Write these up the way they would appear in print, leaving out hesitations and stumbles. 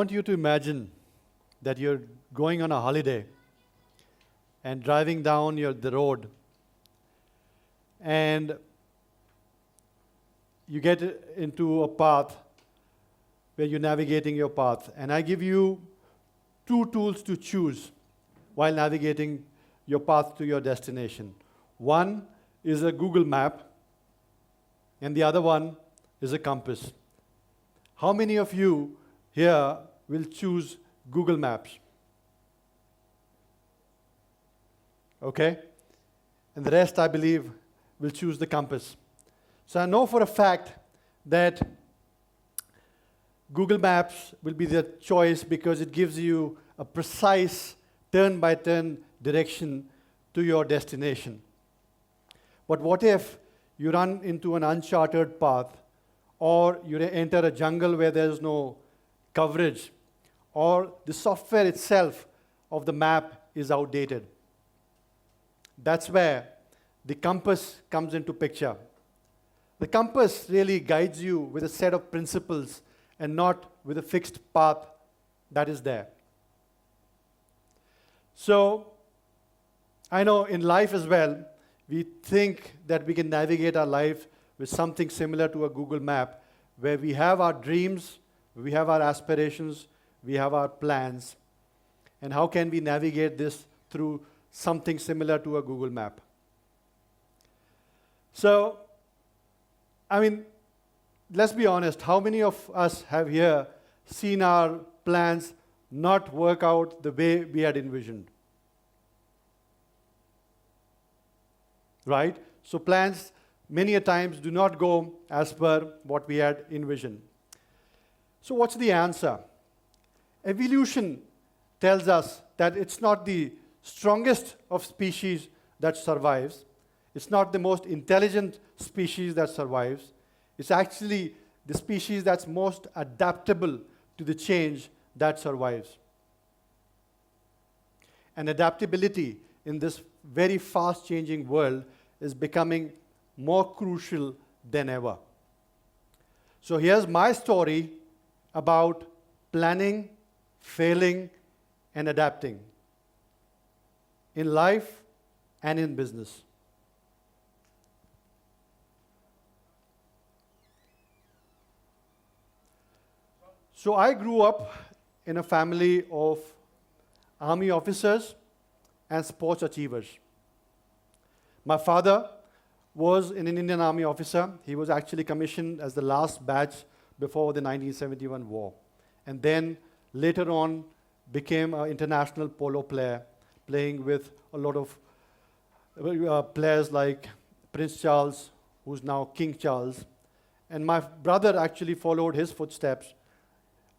want you to imagine that you're going on a holiday and driving down the road, and you get into a path where you're navigating your path. And I give you two tools to choose while navigating your path to your destination. One is a Google map, and the other one is a compass. How many of you here will choose Google Maps? Okay? And the rest, I believe, will choose the compass. So I know for a fact that Google Maps will be the choice because it gives you a precise turn-by-turn direction to your destination. But what if you run into an uncharted path, or you enter a jungle where there's no coverage, or the software itself of the map is outdated? That's where the compass comes into picture. The compass really guides you with a set of principles and not with a fixed path that is there. So, I know in life as well, we think that we can navigate our life with something similar to a Google map, where we have our dreams, we have our aspirations, we have our plans. And how can we navigate this through something similar to a Google map? So, I mean, let's be honest, how many of us have here seen our plans not work out the way we had envisioned? Right? So plans many a times do not go as per what we had envisioned. So what's the answer? Evolution tells us that it's not the strongest of species that survives. It's not the most intelligent species that survives. It's actually the species that's most adaptable to the change that survives. And adaptability in this very fast-changing world is becoming more crucial than ever. So here's my story about planning, failing, and adapting in life and in business. So I grew up in a family of army officers and sports achievers. My father was an Indian Army officer. He was actually commissioned as the last batch before the 1971 war. And then later on became an international polo player, playing with a lot of players like Prince Charles, who's now King Charles. And my brother actually followed his footsteps.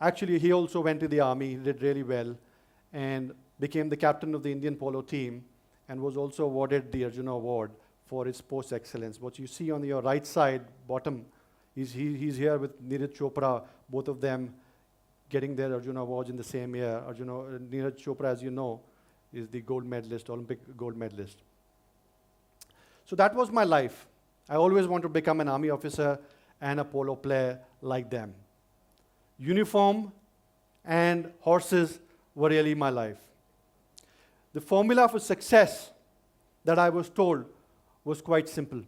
Actually, he also went to the army, he did really well, and became the captain of the Indian polo team, and was also awarded the Arjuna Award for his sports excellence. What you see on your right side, bottom, he's here with Neeraj Chopra, both of them getting their Arjuna Awards in the same year. Neeraj Chopra, as you know, is the gold medalist, Olympic gold medalist. So that was my life. I always wanted to become an army officer and a polo player like them. Uniform and horses were really my life. The formula for success that I was told was quite simple.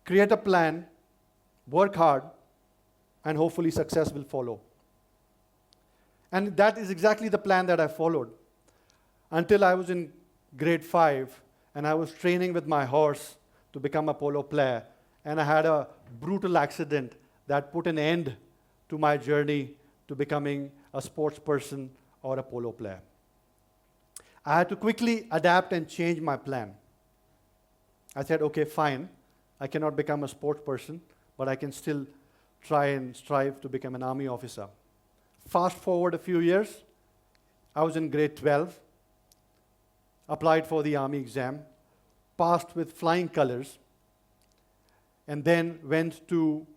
Create a plan, work hard, and hopefully success will follow. And that is exactly the plan that I followed until I was in grade 5 and I was training with my horse to become a polo player, and I had a brutal accident that put an end to my journey to becoming a sports person or a polo player. I had to quickly adapt and change my plan. I said, okay, fine, I cannot become a sports person, but I can still try and strive to become an army officer. Fast forward a few years, I was in grade 12, applied for the army exam, passed with flying colors, and then went to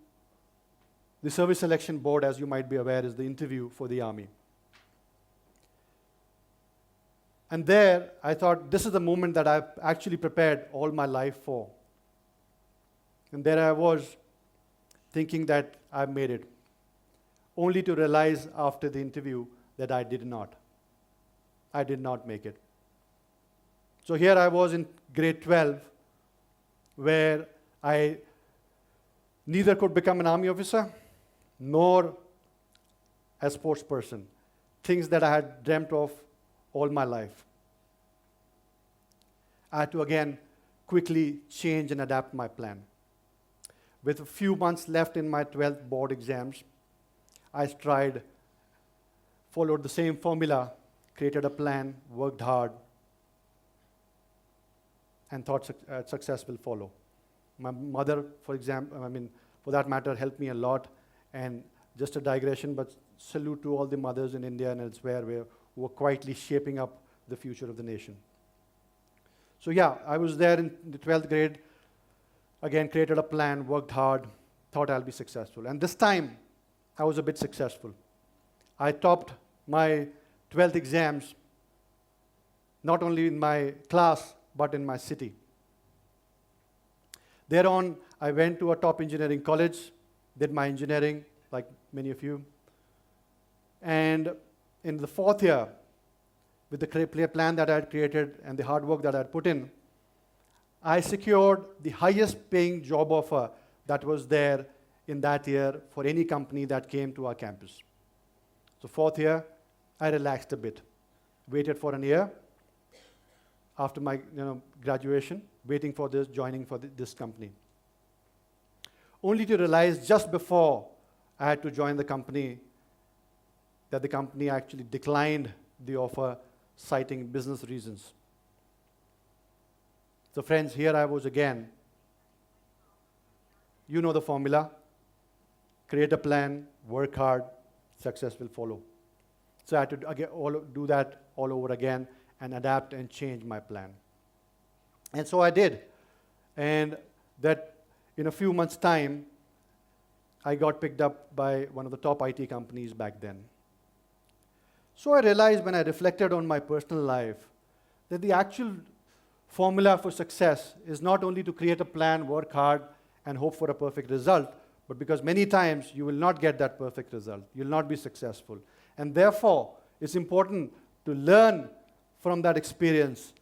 the Service Selection Board, as you might be aware, is the interview for the army. And there, I thought, this is the moment that I've actually prepared all my life for. And there I was, thinking that I've made it, only to realize after the interview that I did not. I did not make it. So here I was in grade 12, where I neither could become an army officer, nor a sports person, things that I had dreamt of all my life. I had to again quickly change and adapt my plan. With a few months left in my 12th board exams, I followed the same formula, created a plan, worked hard, and thought success will follow. My mother, for that matter, helped me a lot. And just a digression, but salute to all the mothers in India and elsewhere who were quietly shaping up the future of the nation. So yeah, I was there in the 12th grade, again created a plan, worked hard, thought I'll be successful. And this time, I was a bit successful. I topped my 12th exams, not only in my class, but in my city. Thereon, I went to a top engineering college, did my engineering, like many of you. And in the 4th year, with the plan that I had created and the hard work that I had put in, I secured the highest paying job offer that was there in that year for any company that came to our campus. So 4th year, I relaxed a bit, waited for an year after my graduation, waiting for this, joining for this company. Only to realize just before I had to join the company that the company actually declined the offer, citing business reasons. So friends, here I was again. You know the formula. Create a plan, work hard, success will follow. So I had to do that all over again and adapt and change my plan. And so I did. And that in a few months' time, I got picked up by one of the top IT companies back then. So I realized when I reflected on my personal life that the actual formula for success is not only to create a plan, work hard, and hope for a perfect result, but because many times you will not get that perfect result. You'll not be successful. And therefore, it's important to learn from that experience,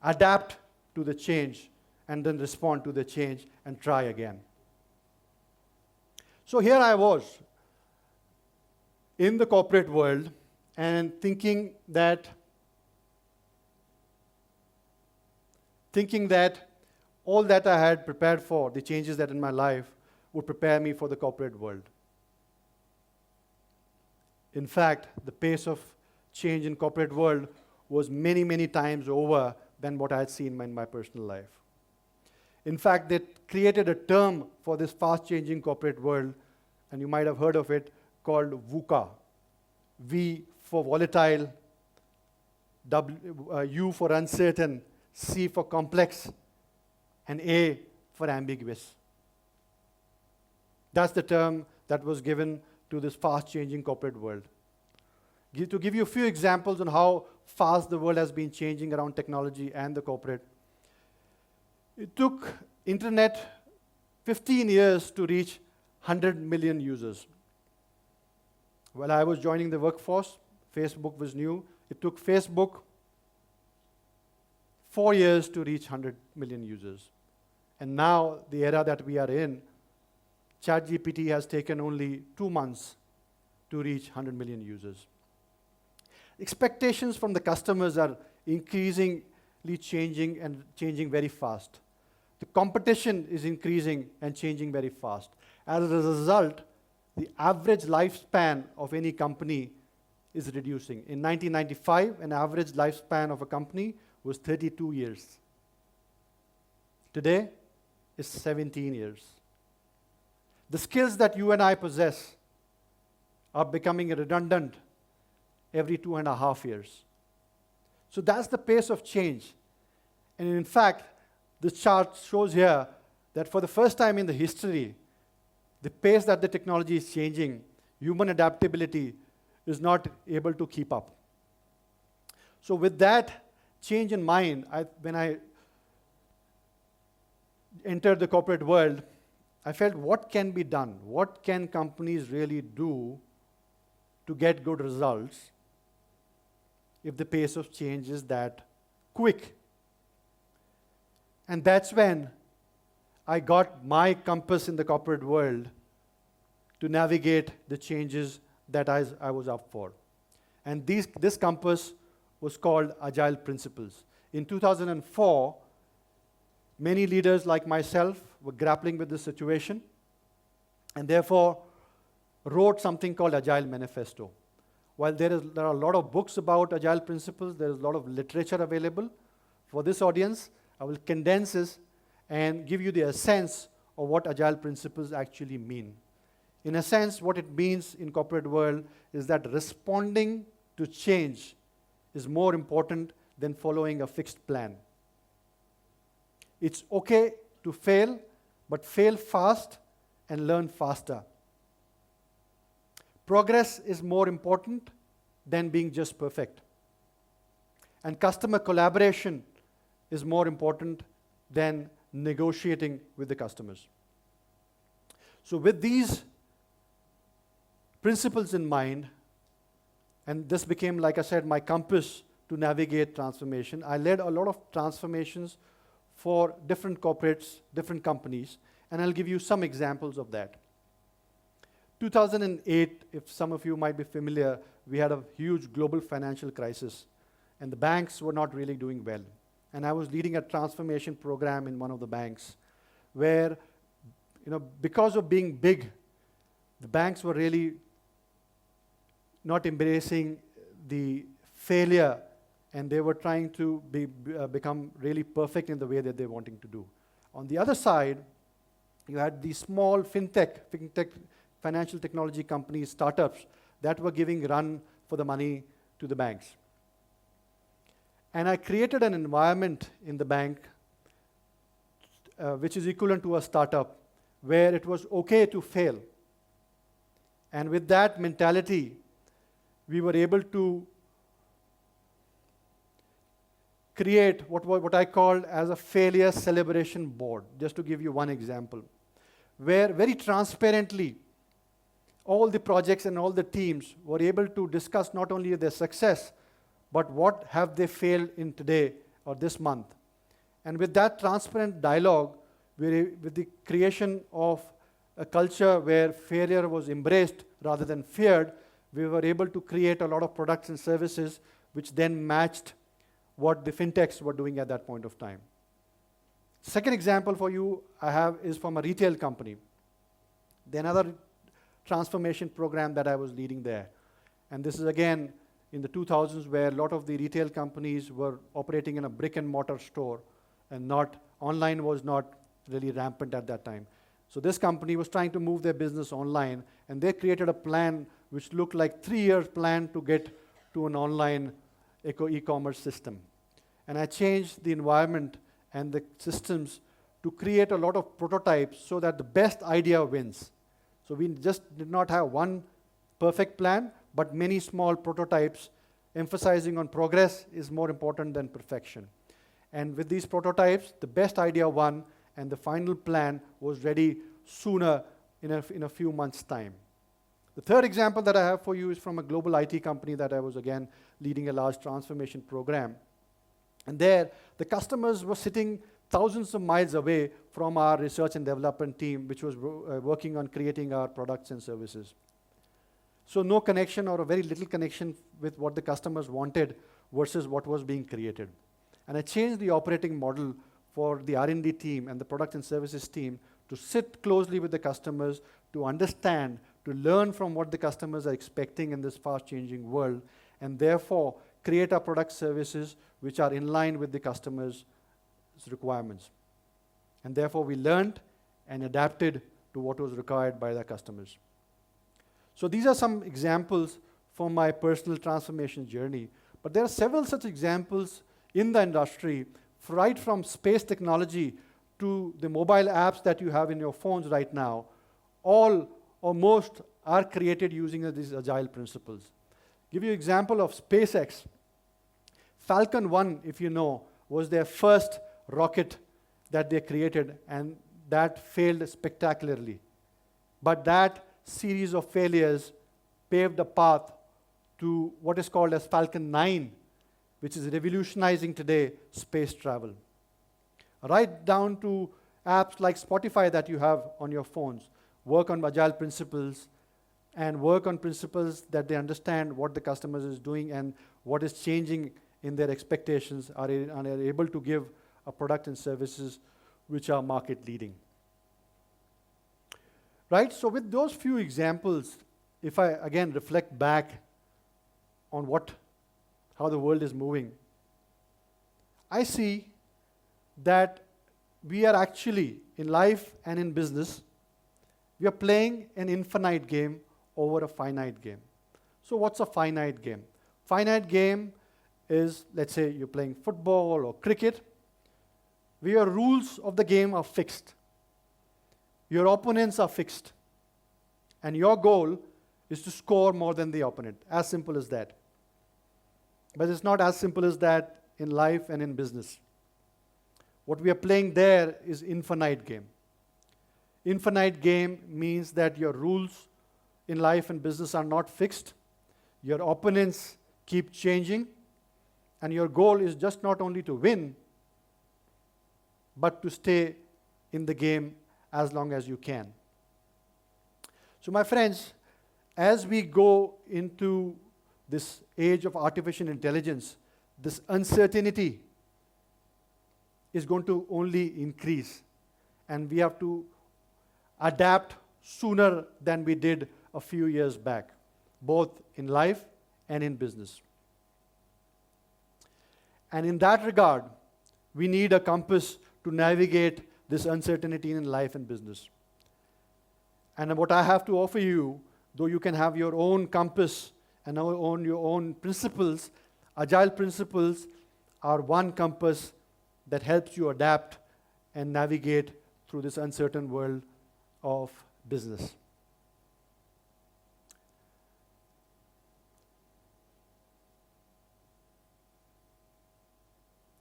adapt to the change, and then respond to the change and try again. So here I was in the corporate world and thinking that all that I had prepared for, the changes that in my life, would prepare me for the corporate world. In fact, the pace of change in corporate world was many, many times over than what I had seen in my personal life. In fact, they created a term for this fast-changing corporate world, and you might have heard of it, called VUCA. V for volatile, U for uncertain, C for complex, and A for ambiguous. That's the term that was given to this fast-changing corporate world. To give you a few examples on how fast the world has been changing around technology and the corporate, it took internet 15 years to reach 100 million users. While I was joining the workforce, Facebook was new. It took Facebook 4 years to reach 100 million users. And now, the era that we are in, ChatGPT has taken only 2 months to reach 100 million users. Expectations from the customers are increasingly changing and changing very fast. The competition is increasing and changing very fast. As a result, the average lifespan of any company is reducing. In 1995, an average lifespan of a company was 32 years. Today, it's 17 years. The skills that you and I possess are becoming redundant every 2.5 years. So that's the pace of change. And in fact, this chart shows here that for the first time in the history, the pace that the technology is changing, human adaptability is not able to keep up. So with that change in mind, when I entered the corporate world, I felt, what can be done? What can companies really do to get good results if the pace of change is that quick. And that's when I got my compass in the corporate world to navigate the changes that I was up for. And this compass was called Agile Principles. In 2004, many leaders like myself were grappling with this situation and therefore wrote something called Agile Manifesto. While there are a lot of books about Agile Principles, there is a lot of literature available. For this audience, I will condense this and give you the essence of what Agile Principles actually mean. In a sense, what it means in corporate world is that responding to change is more important than following a fixed plan. It's okay to fail, but fail fast and learn faster. Progress is more important than being just perfect. And customer collaboration is more important than negotiating with the customers. So with these principles in mind, and this became, like I said, my compass to navigate transformation. I led a lot of transformations for different corporates, different companies, and I'll give you some examples of that. 2008, if some of you might be familiar, we had a huge global financial crisis, and the banks were not really doing well. And I was leading a transformation program in one of the banks where, because of being big, the banks were really not embracing the failure, and they were trying to become really perfect in the way that they're wanting to do. On the other side, you had these small fintech, financial technology companies, startups, that were giving run for the money to the banks. And I created an environment in the bank which is equivalent to a startup, where it was okay to fail. And with that mentality, we were able to create what I called as a failure celebration board, just to give you one example, where very transparently all the projects and all the teams were able to discuss not only their success, but what have they failed in today or this month. And with that transparent dialogue, with the creation of a culture where failure was embraced rather than feared, we were able to create a lot of products and services which then matched what the fintechs were doing at that point of time. Second example for you I have is from a retail company. Another transformation program that I was leading there. And this is again in the 2000s, where a lot of the retail companies were operating in a brick and mortar store, and online was not really rampant at that time. So this company was trying to move their business online, and they created a plan which looked like 3-year plan to get to an online e-commerce system. And I changed the environment and the systems to create a lot of prototypes so that the best idea wins. So we just did not have one perfect plan, but many small prototypes emphasizing on progress is more important than perfection. And with these prototypes, the best idea won, and the final plan was ready sooner in a few months' time. The third example that I have for you is from a global IT company that I was again leading a large transformation program. And there, the customers were sitting thousands of miles away from our research and development team, which was working on creating our products and services. So no connection, or a very little connection with what the customers wanted versus what was being created. And I changed the operating model for the R&D team and the product and services team to sit closely with the customers, to understand, to learn from what the customers are expecting in this fast-changing world, and therefore create our product services which are in line with the customers' requirements. And therefore we learned and adapted to what was required by the customers. So these are some examples from my personal transformation journey. But there are several such examples in the industry, right from space technology to the mobile apps that you have in your phones right now. All or most are created using these agile principles. Give you an example of SpaceX. Falcon 1, if you know, was their first rocket that they created, and that failed spectacularly. But that series of failures paved a path to what is called as Falcon 9, which is revolutionizing today space travel. Right down to apps like Spotify that you have on your phones. Work on Agile Principles and work on principles that they understand what the customer is doing and what is changing in their expectations, and are able to give a product and services which are market leading. Right, so with those few examples, if I again reflect back on how the world is moving, I see that we are actually, in life and in business, we are playing an infinite game over a finite game. So what's a finite game? Finite game is, let's say you're playing football or cricket, where your rules of the game are fixed. Your opponents are fixed. And your goal is to score more than the opponent. As simple as that. But it's not as simple as that in life and in business. What we are playing there is infinite game. Infinite game means that your rules in life and business are not fixed. Your opponents keep changing. And your goal is just not only to win, but to stay in the game as long as you can. So my friends, as we go into this age of artificial intelligence, this uncertainty is going to only increase. And we have to adapt sooner than we did a few years back, both in life and in business. And in that regard, we need a compass to navigate this uncertainty in life and business. And what I have to offer you, though you can have your own compass and your own principles, Agile Principles are one compass that helps you adapt and navigate through this uncertain world of business.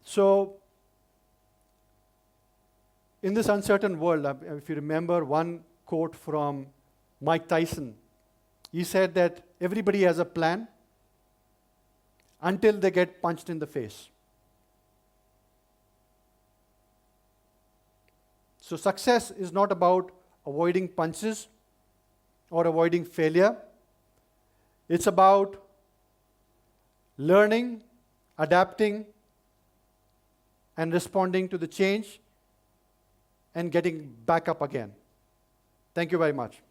So, in this uncertain world, if you remember one quote from Mike Tyson, he said that everybody has a plan until they get punched in the face. So success is not about avoiding punches or avoiding failure. It's about learning, adapting, and responding to the change and getting back up again. Thank you very much.